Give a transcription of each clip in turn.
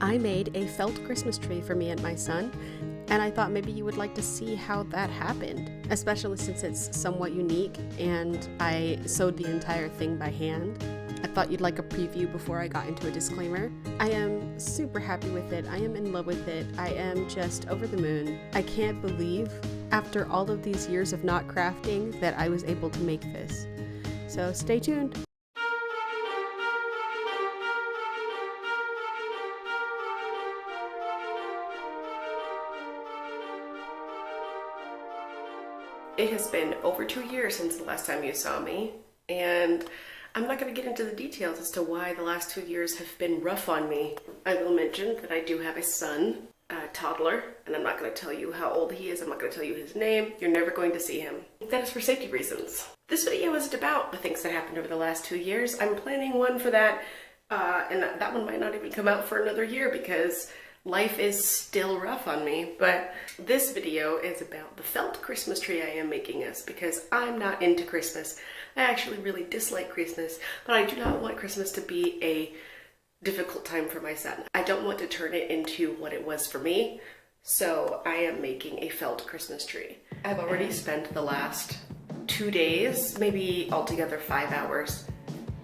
I made a felt Christmas tree for me and my son, and I thought maybe you would like to see how that happened, especially since it's somewhat unique and I sewed the entire thing by hand. I thought you'd like a preview before I got into a disclaimer. I am super happy with it. I am in love with it. I am just over the moon. I can't believe, after all of these years of not crafting, that I was able to make this. So stay tuned. It has been over 2 years since the last time you saw me, and I'm not going to get into the details as to why the last 2 years have been rough on me. I will mention that I do have a son, a toddler, and I'm not going to tell you how old he is. I'm not going to tell you his name. You're never going to see him. That is for safety reasons. This video isn't about the things that happened over the last 2 years. I'm planning one for that, and that one might not even come out for another year because life is still rough on me. But this video is about the felt Christmas tree I am making us because I'm not into Christmas. I actually really dislike Christmas, but I do not want Christmas to be a difficult time for my son. I don't want to turn it into what it was for me, so I am making a felt Christmas tree. I've already spent the last 2 days, maybe altogether 5 hours,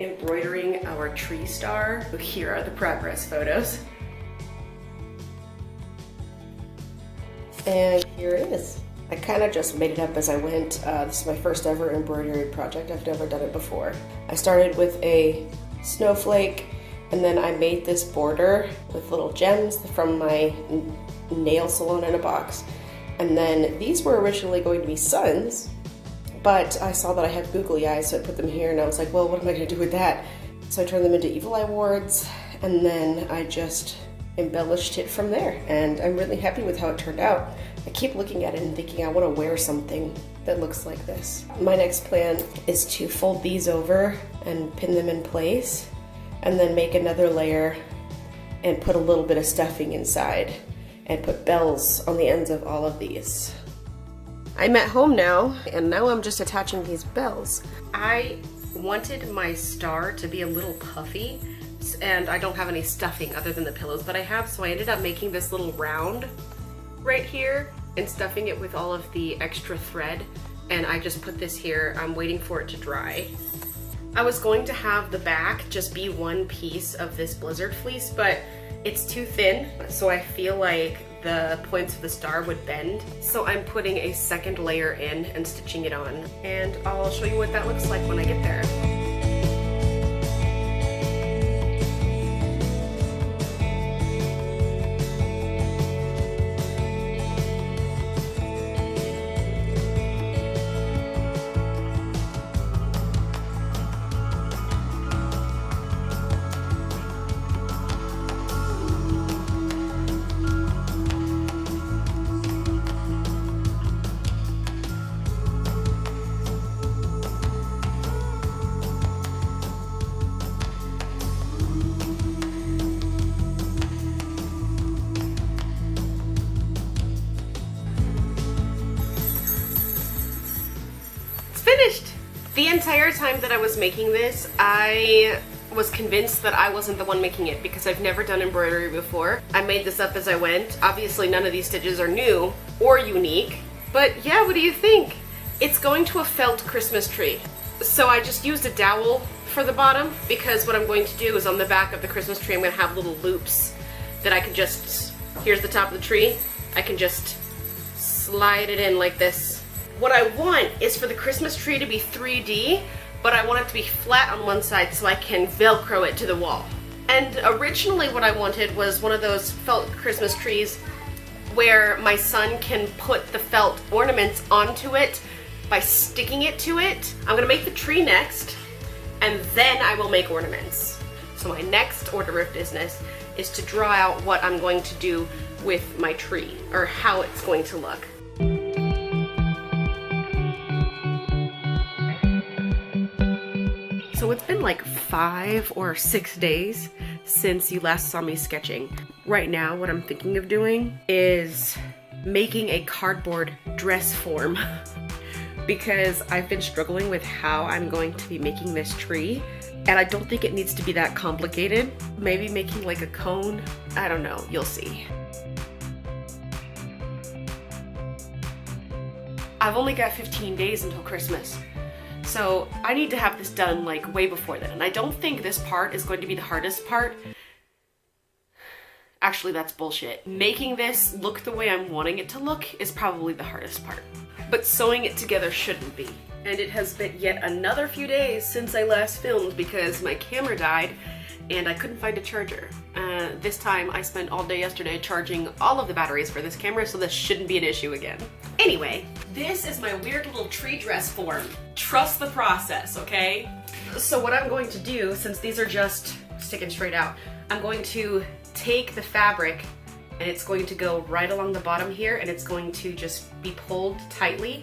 embroidering our tree star. Here are the progress photos. And here it is. I kind of just made it up as I went. This is my first ever embroidery project. I've never done it before. I started with a snowflake, and then I made this border with little gems from my nail salon in a box. And then these were originally going to be suns, but I saw that I had googly eyes, so I put them here, and I was like, well, what am I gonna do with that? So I turned them into evil eye wards, and then I just embellished it from there, and I'm really happy with how it turned out. I keep looking at it and thinking I want to wear something that looks like this. My next plan is to fold these over and pin them in place, and then make another layer and put a little bit of stuffing inside and put bells on the ends of all of these. I'm at home now, and now I'm just attaching these bells. I wanted my star to be a little puffy, and I don't have any stuffing other than the pillows that I have, so I ended up making this little round right here and stuffing it with all of the extra thread, and I just put this here. I'm waiting for it to dry. I was going to have the back just be one piece of this blizzard fleece, but it's too thin, so I feel like the points of the star would bend. So I'm putting a second layer in and stitching it on, and I'll show you what that looks like when I get there. Finished! The entire time that I was making this, I was convinced that I wasn't the one making it because I've never done embroidery before. I made this up as I went. Obviously none of these stitches are new or unique, but yeah, what do you think? It's going to a felt Christmas tree. So I just used a dowel for the bottom because what I'm going to do is on the back of the Christmas tree I'm going to have little loops that I can just, here's the top of the tree, I can just slide it in like this. What I want is for the Christmas tree to be 3D, but I want it to be flat on one side so I can Velcro it to the wall. And originally what I wanted was one of those felt Christmas trees where my son can put the felt ornaments onto it by sticking it to it. I'm gonna make the tree next, and then I will make ornaments. So my next order of business is to draw out what I'm going to do with my tree, or how it's going to look. So it's been like 5 or 6 days since you last saw me sketching. Right now, what I'm thinking of doing is making a cardboard dress form because I've been struggling with how I'm going to be making this tree. And I don't think it needs to be that complicated. Maybe making like a cone. I don't know, you'll see. I've only got 15 days until Christmas. So I need to have this done like way before then. And I don't think this part is going to be the hardest part. Actually, that's bullshit. Making this look the way I'm wanting it to look is probably the hardest part. But sewing it together shouldn't be. And it has been yet another few days since I last filmed because my camera died and I couldn't find a charger. This time I spent all day yesterday charging all of the batteries for this camera, so this shouldn't be an issue again. Anyway, this is my weird little tree dress form. Trust the process, okay? So what I'm going to do, since these are just sticking straight out, I'm going to take the fabric and it's going to go right along the bottom here, and it's going to just be pulled tightly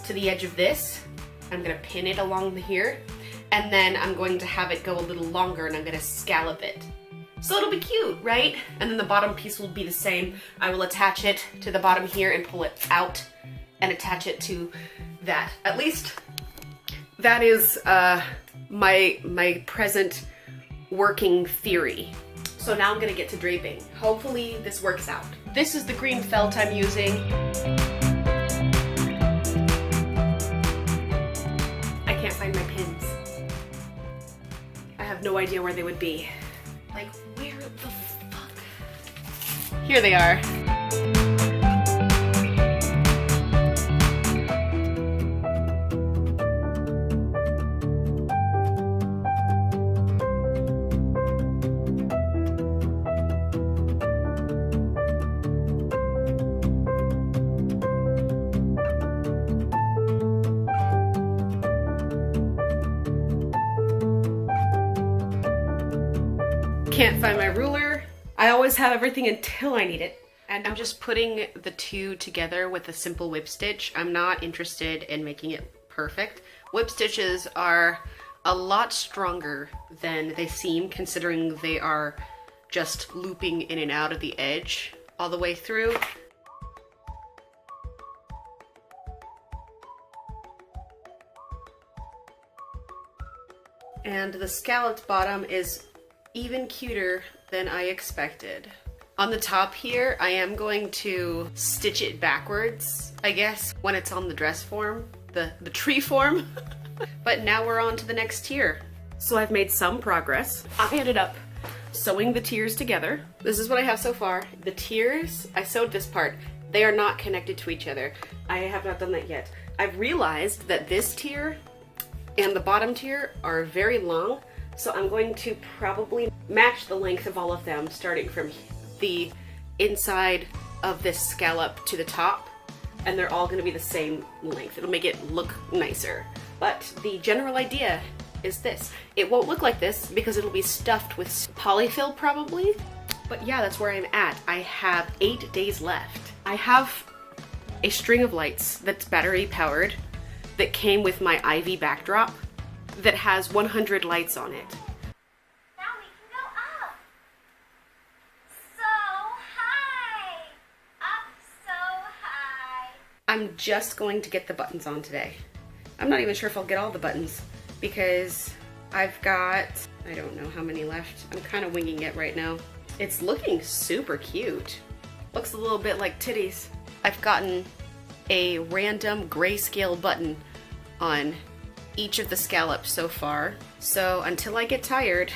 to the edge of this. I'm gonna pin it along here, and then I'm going to have it go a little longer and I'm gonna scallop it. So it'll be cute, right? And then the bottom piece will be the same. I will attach it to the bottom here and pull it out and attach it to that. At least that is my present working theory. So now I'm gonna get to draping. Hopefully this works out. This is the green felt I'm using. I can't find my pins. I have no idea where they would be. Like, where the fuck? Here they are. Can't find my ruler. I always have everything until I need it. And I'm just putting the two together with a simple whip stitch. I'm not interested in making it perfect. Whip stitches are a lot stronger than they seem, considering they are just looping in and out of the edge all the way through. And the scalloped bottom is even cuter than I expected. On the top here, I am going to stitch it backwards, I guess, when it's on the dress form, the tree form. But now we're on to the next tier. So I've made some progress. I ended up sewing the tiers together. This is what I have so far. The tiers, I sewed this part. They are not connected to each other. I have not done that yet. I've realized that this tier and the bottom tier are very long, so I'm going to probably match the length of all of them, starting from the inside of this scallop to the top, and they're all going to be the same length. It'll make it look nicer. But the general idea is this. It won't look like this because it'll be stuffed with polyfill probably, but yeah, that's where I'm at. I have 8 days left. I have a string of lights that's battery powered that came with my Ivy backdrop that has 100 lights on it. Now we can go up. So high. Up so high. I'm just going to get the buttons on today. I'm not even sure if I'll get all the buttons because I've got, I don't know how many left. I'm kind of winging it right now. It's looking super cute. Looks a little bit like titties. I've gotten a random grayscale button on each of the scallops so far. So until I get tired,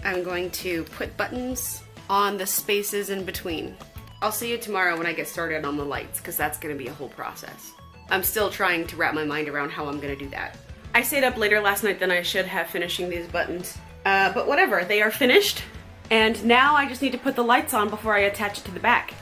I'm going to put buttons on the spaces in between. I'll see you tomorrow when I get started on the lights, because that's going to be a whole process. I'm still trying to wrap my mind around how I'm going to do that. I stayed up later last night than I should have finishing these buttons, but whatever, they are finished. And now I just need to put the lights on before I attach it to the back.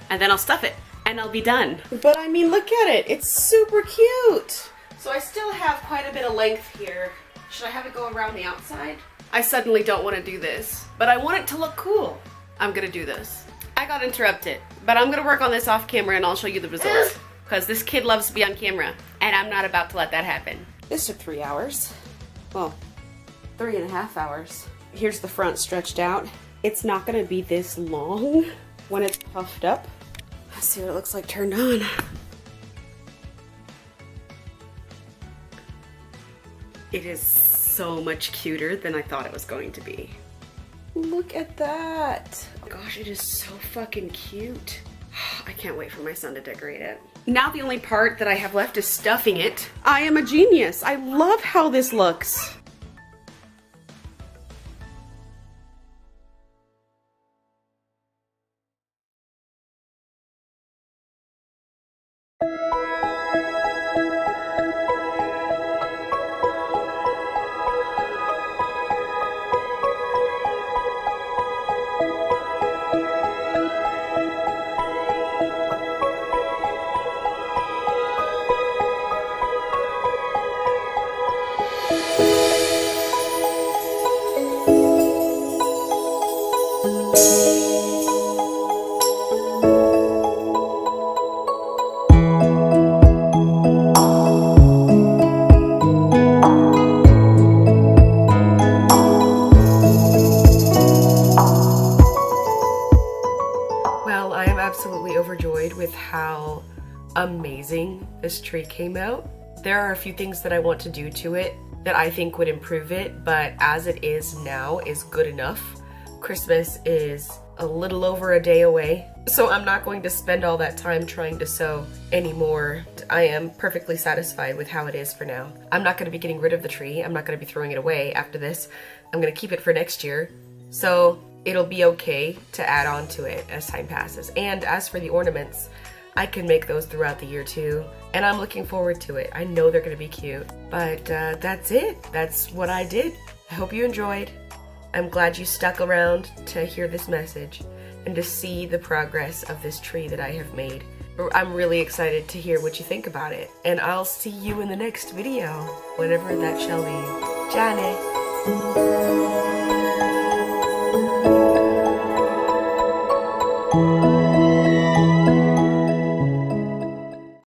And then I'll stuff it, and I'll be done. But I mean, look at it, it's super cute. So I still have quite a bit of length here. Should I have it go around the outside? I suddenly don't want to do this, but I want it to look cool. I'm gonna do this. I got interrupted, but I'm gonna work on this off camera and I'll show you the results. Because this kid loves to be on camera, and I'm not about to let that happen. This took 3 hours. Well, 3.5 hours. Here's the front stretched out. It's not gonna be this long when it's puffed up. Let's see what it looks like turned on. It is so much cuter than I thought it was going to be. Look at that. Oh gosh, it is so fucking cute. I can't wait for my son to decorate it. Now the only part that I have left is stuffing it. I am a genius. I love how this looks. Well, I am absolutely overjoyed with how amazing this tree came out. There are a few things that I want to do to it that I think would improve it, but as it is now is good enough. Christmas is a little over a day away, so I'm not going to spend all that time trying to sew anymore. I am perfectly satisfied with how it is for now. I'm not going to be getting rid of the tree. I'm not going to be throwing it away after this. I'm going to keep it for next year, so it'll be okay to add on to it as time passes. And as for the ornaments, I can make those throughout the year too, and I'm looking forward to it. I know they're going to be cute, but that's it. That's what I did. I hope you enjoyed. I'm glad you stuck around to hear this message and to see the progress of this tree that I have made. I'm really excited to hear what you think about it, and I'll see you in the next video, whenever that shall be. Ciao!